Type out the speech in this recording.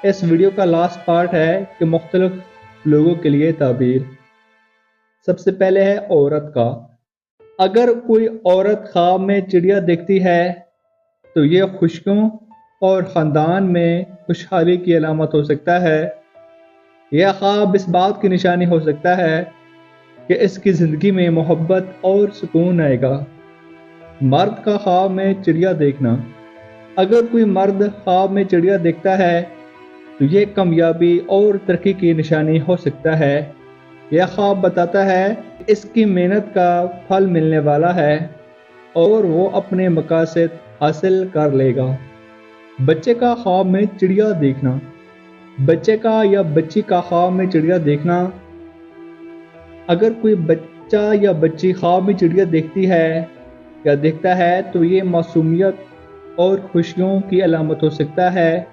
اس video کا last part ہے کہ مختلف لوگوں کے لیے تعبیر۔ سب سے پہلے ہے عورت کا۔ اگر کوئی عورت خواب میں چڑیا دیکھتی ہے تو یہ خوشیوں اور خاندان میں خوشحالی کی علامت ہو سکتا ہے۔ یہ خواب اس بات کی نشانی ہو سکتا ہے کہ اس کی زندگی میں محبت اور سکون آئے گا۔ مرد کا خواب میں چڑیا دیکھنا۔ اگر کوئی مرد خواب میں چڑیا دیکھتا ہے تو یہ کامیابی اور ترقی کی نشانی ہو سکتا ہے۔ یہ خواب بتاتا ہے کہ اس کی محنت کا پھل ملنے والا ہے اور وہ اپنے مقاصد حاصل کر لے گا۔ بچے کا خواب میں چڑیا دیکھنا۔ بچے کا یا بچی کا خواب میں چڑیا دیکھنا۔ اگر کوئی بچہ یا بچی خواب میں چڑیا دیکھتی ہے یا دیکھتا ہے تو یہ معصومیت اور خوشیوں کی علامت ہو سکتا ہے۔